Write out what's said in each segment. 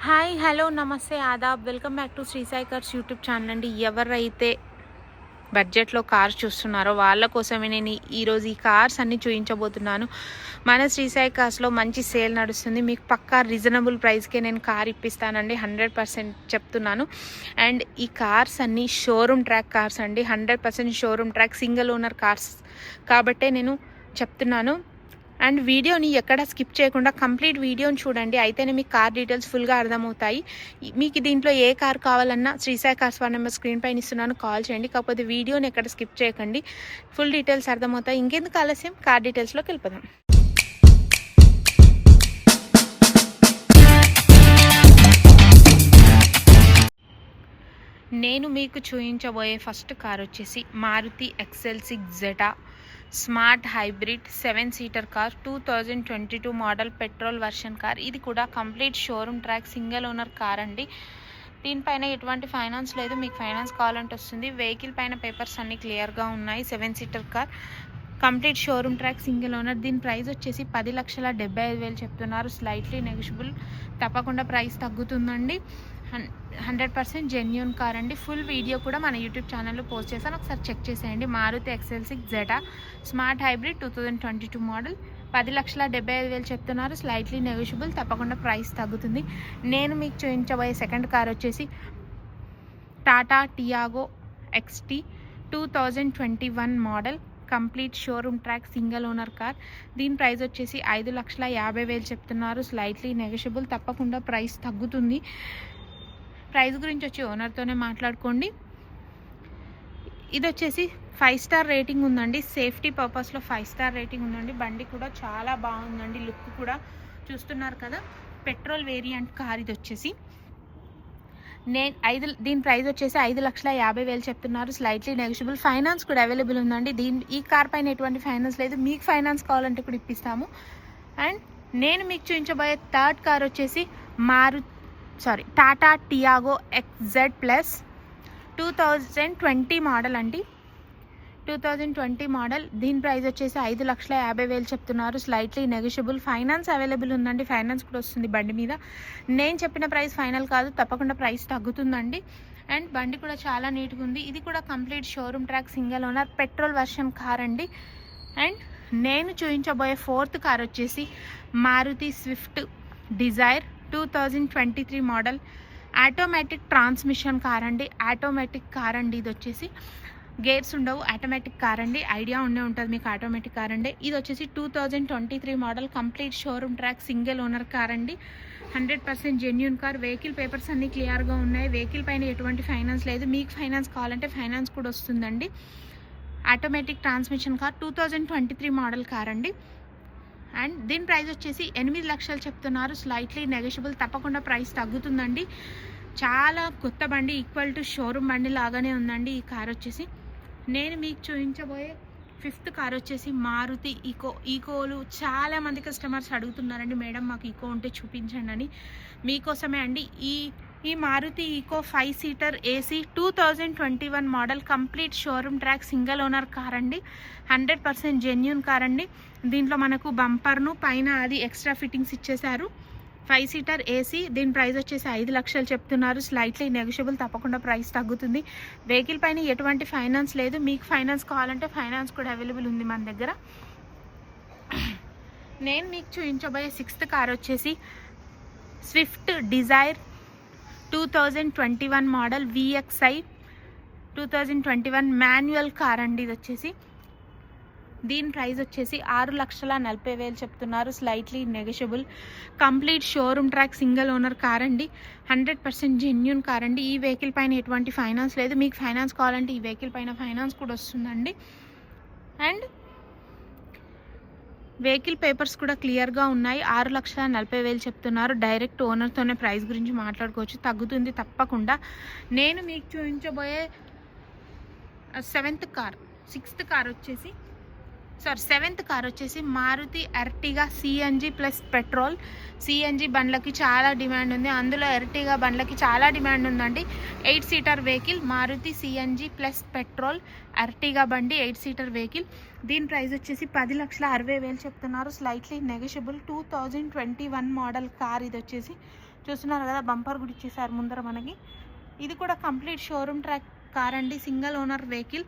Hi hello నమస్తే ఆదాబ్ welcome back to Sri Sai cars YouTube channel అండి. ఎవరైతే బడ్జెట్లో కార్స్ చూస్తున్నారో వాళ్ళ కోసమే నేను ఈరోజు ఈ కార్స్ అన్నీ చూపించబోతున్నాను. మన శ్రీ సాయి కార్స్లో మంచి సేల్ నడుస్తుంది. మీకు పక్కా రీజనబుల్ ప్రైస్కే నేను కార్ ఇప్పిస్తానండి, 100% చెప్తున్నాను. అండ్ ఈ కార్స్ అన్నీ షోరూమ్ ట్రాక్ కార్స్ అండి, 100% showroom track single owner cars కాబట్టే నేను చెప్తున్నాను. అండ్ వీడియోని ఎక్కడ స్కిప్ చేయకుండా కంప్లీట్ వీడియోని చూడండి, అయితేనే మీకు కార్ డీటెయిల్స్ ఫుల్గా అర్థమవుతాయి. మీకు దీంట్లో ఏ కార్ కావాలన్నా శ్రీసాయి కార్స్ 1 నెంబర్ స్క్రీన్ పైన ఇస్తున్నాను, కాల్ చేయండి. కాకపోతే వీడియోని ఎక్కడ స్కిప్ చేయకండి, ఫుల్ డీటెయిల్స్ అర్థమవుతాయి. ఇంకెందుకు ఆలస్యం, కార్ డీటెయిల్స్లోకి వెళ్ళిపోదాం. నేను మీకు చూపించబోయే ఫస్ట్ కార్ వచ్చేసి Maruti XL6 Zeta smart hybrid 7 seater car, 2022 model petrol version car. ఇది కూడా complete showroom track single owner car అండి. దీనిపైన ఎటువంటి ఫైనాన్స్ లేదు, మీకు ఫైనాన్స్ కావాలంటే వస్తుంది. వెహికల్ పైన పేపర్స్ అన్నీ క్లియర్గా ఉన్నాయి. 7 seater car, complete showroom track single owner. దీని ప్రైస్ వచ్చేసి 10,75,000 చెప్తున్నారు. స్లైట్లీ నెగోషియబుల్, తప్పకుండా ప్రైస్ తగ్గుతుందండి. 100% జెన్యూన్ కార్ అండి. ఫుల్ వీడియో కూడా మన యూట్యూబ్ ఛానల్లో పోస్ట్ చేశాను, ఒకసారి చెక్ చేసేయండి. Maruti XL6 Zeta smart hybrid 2022 model, 10,75,000 చెప్తున్నారు. స్లైట్లీ నెగోషియబుల్, తప్పకుండా ప్రైస్ తగ్గుతుంది. నేను మీకు చూపించబోయే సెకండ్ కార్ వచ్చేసి Tata Tiago XT 2021 model, complete showroom track single owner car. దీని ప్రైస్ వచ్చేసి 5,50,000 చెప్తున్నారు. స్లైట్లీ నెగోషియబుల్, తప్పకుండా ప్రైస్ తగ్గుతుంది. ప్రైస్ గురించి వచ్చి ఓనర్తోనే మాట్లాడుకోండి. ఇది వచ్చేసి 5 స్టార్ రేటింగ్ ఉందండి, సేఫ్టీ పర్పస్లో 5 స్టార్ రేటింగ్ ఉందండి. బండి కూడా చాలా బాగుందండి, లుక్ కూడా చూస్తున్నారు కదా. పెట్రోల్ వేరియంట్ కార్ ఇది వచ్చేసి దీని ప్రైస్ వచ్చేసి 5,50,000 చెప్తున్నారు. స్లైట్లీ నెగోషియబుల్, ఫైనాన్స్ కూడా అవైలబుల్ ఉందండి. ఈ కార్ పైన ఎటువంటి ఫైనాన్స్ లేదు, మీకు ఫైనాన్స్ కావాలంటే కూడా ఇప్పిస్తాము. అండ్ నేను మీకు చూపించబోయే థర్డ్ కార్ వచ్చేసి Tata Tiago XZ plus 2020 model అండి, 2020 మోడల్. దీని ప్రైస్ వచ్చేసి 5,50,000 చెప్తున్నారు. స్లైట్లీ నెగోషియబుల్, ఫైనాన్స్ అవైలబుల్ ఉందండి, ఫైనాన్స్ కూడా వస్తుంది బండి మీద. నేను చెప్పిన ప్రైస్ ఫైనల్ కాదు, తప్పకుండా ప్రైస్ తగ్గుతుందండి. అండ్ బండి కూడా చాలా నీట్గా ఉంది. ఇది కూడా complete showroom track single owner petrol version car అండి. అండ్ నేను చూపించబోయే ఫోర్త్ కార్ వచ్చేసి Maruti Swift Dzire 2023 model, automatic transmission car అండి. ఆటోమేటిక్ కార్ అండి, ఇది వచ్చేసి గేర్స్ ఉండవు, ఆటోమేటిక్ కార్ అండి. ఐడియా ఉంటుంది మీకు, ఆటోమేటిక్ కార్ అండి. ఇది వచ్చేసి 2023 model, complete showroom track single owner car అండి. 100% జెన్యూన్ కార్. వెహికల్ పేపర్స్ అన్నీ క్లియర్గా ఉన్నాయి. వెహికల్ పైన ఎటువంటి ఫైనాన్స్ లేదు, మీకు ఫైనాన్స్ కావాలంటే ఫైనాన్స్ కూడా వస్తుందండి. Automatic transmission car, 2023 model car అండి. అండ్ దీని ప్రైస్ వచ్చేసి 8,00,000 చెప్తున్నారు. స్లైట్లీ నెగోషియబుల్, తప్పకుండా ప్రైస్ తగ్గుతుందండి. చాలా కొత్త బండి, ఈక్వల్ టు షోరూమ్ బండి లాగానే ఉందండి ఈ కార్ వచ్చేసి. నేను మీకు చూపించబోయే ఫిఫ్త్ కార్ వచ్చేసి మారుతి ఈకోలు. చాలామంది కస్టమర్స్ అడుగుతున్నారండి, మేడం మాకు ఈకో ఉంటే చూపించండి అని. మీకోసమే అండి ఈ Maruti Eeco 5 seater AC 2021 model, complete showroom track single owner car అండి. 100% జెన్యూన్ కార్ అండి. దీంట్లో మనకు బంపర్ను పైన అది ఎక్స్ట్రా ఫిట్టింగ్స్ ఇచ్చేశారు. 5 సీటర్ AC. దీని ప్రైస్ వచ్చేసి 5,00,000 చెప్తున్నారు. స్లైట్లీ నెగోషియబుల్, తప్పకుండా ప్రైస్ తగ్గుతుంది. వెహికల్ పైన ఎటువంటి ఫైనాన్స్ లేదు, మీకు ఫైనాన్స్ కావాలంటే ఫైనాన్స్ కూడా అవైలబుల్ ఉంది మన దగ్గర. నేను మీకు చూపించబోయే సిక్స్త్ కార్ వచ్చేసి Swift Dzire 2021 model VXI 2021 manual car అండి. ఇది వచ్చేసి దీని ప్రైస్ వచ్చేసి 6,40,000 చెప్తున్నారు. Slightly negotiable, complete showroom track single owner car అండి. 100% జెన్యూన్ కార్ అండి. ఈ వెహికల్ పైన ఎటువంటి ఫైనాన్స్ లేదు, మీకు ఫైనాన్స్ కావాలంటే ఈ వెహికల్ పైన ఫైనాన్స్ కూడా వస్తుందండి. అండ్ వెహికల్ పేపర్స్ కూడా క్లియర్గా ఉన్నాయి. 6,40,000 చెప్తున్నారు. డైరెక్ట్ ఓనర్తోనే ప్రైస్ గురించి మాట్లాడుకోవచ్చు, తగ్గుతుంది తప్పకుండా. నేను మీకు చూపించబోయే సిక్స్త్ కార్ వచ్చేసి సెవెంత్ కార్ వచ్చేసి Maruti Ertiga CNG plus petrol. CNG బండ్లకి చాలా డిమాండ్ ఉంది, అందులో ఎర్టిగా బండ్లకి చాలా డిమాండ్ ఉందండి. 8 seater vehicle Maruti CNG plus petrol Ertiga బండి 8 సీటర్ వెహికల్. దీని ప్రైస్ వచ్చేసి 10,60,000 చెప్తున్నారు, స్లైట్లీ నెగోషియబుల్. 2021 మోడల్ కార్ ఇది వచ్చేసి. చూస్తున్నారు కదా, బంపర్ కూడా ఇచ్చేసారు ముందర మనకి. ఇది కూడా కంప్లీట్ షోరూమ్ ట్రాక్ కార్ అండి, single owner vehicle,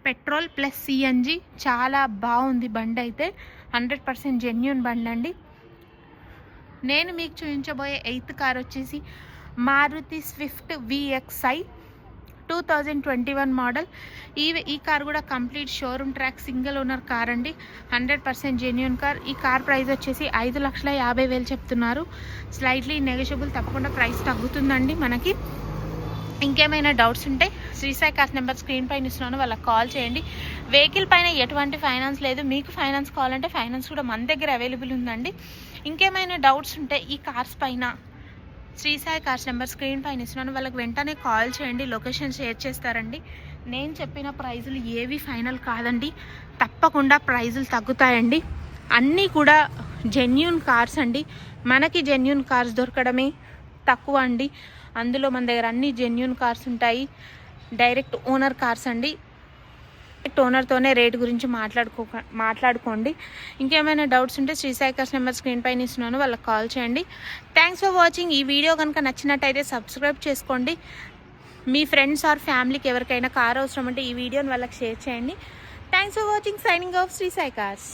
petrol plus CNG. చాలా బాగుంది బండి అయితే, 100% జెన్యూన్ బండి అండి. నేను మీకు చూపించబోయే 8th కార్ వచ్చేసి మారుతి స్విఫ్ట్ విఎక్స్ఐ 2021 మోడల్. ఈ కార్ కూడా complete showroom track single owner car అండి, 100% జెన్యూన్ కార్. ఈ కార్ ప్రైస్ వచ్చేసి 5,50,000 చెప్తున్నారు, స్లైట్లీ నెగోషియబుల్. తప్పకుండా ప్రైస్ తగ్గుతుందండి మనకి. ఇంకేమైనా డౌట్స్ ఉంటే Shri Sai cars number screen పైన ఇస్తున్నాను, వాళ్ళకి కాల్ చేయండి. వెహికల్ పైన ఎటువంటి ఫైనాన్స్ లేదు, మీకు ఫైనాన్స్ కావాలంటే ఫైనాన్స్ కూడా మన దగ్గర అవైలబుల్ ఉందండి. ఇంకేమైనా డౌట్స్ ఉంటే ఈ కార్స్ పైన Shri Sai cars number screen పైన ఇస్తున్నాను, వాళ్ళకి వెంటనే కాల్ చేయండి, లొకేషన్ షేర్ చేస్తారండి. నేను చెప్పిన ప్రైజులు ఏవి ఫైనల్ కాదండి, తప్పకుండా ప్రైజులు తగ్గుతాయండి. అన్నీ కూడా జెన్యూన్ కార్స్ అండి, మనకి జెన్యూన్ కార్స్ దొరకడమే తక్కువ అండి. అందులో మన దగ్గర అన్ని జెన్యూన్ కార్స్ ఉంటాయి, డైరెక్ట్ ఓనర్ కార్స్ అండి. డైరెక్ట్ ఓనర్తోనే రేట్ గురించి మాట్లాడుకోండి. ఇంకేమైనా డౌట్స్ ఉంటే Shri Sai cars number screen పైన ఇస్తున్నాను, వాళ్ళకి కాల్ చేయండి. Thanks for watching. ఈ వీడియో కనుక నచ్చినట్టయితే సబ్స్క్రైబ్ చేసుకోండి. మీ ఫ్రెండ్స్ ఆర్ ఫ్యామిలీకి ఎవరికైనా కార్ అవసరం అంటే ఈ వీడియోని వాళ్ళకి షేర్ చేయండి. Thanks for watching. Signing off Shri Sai cars.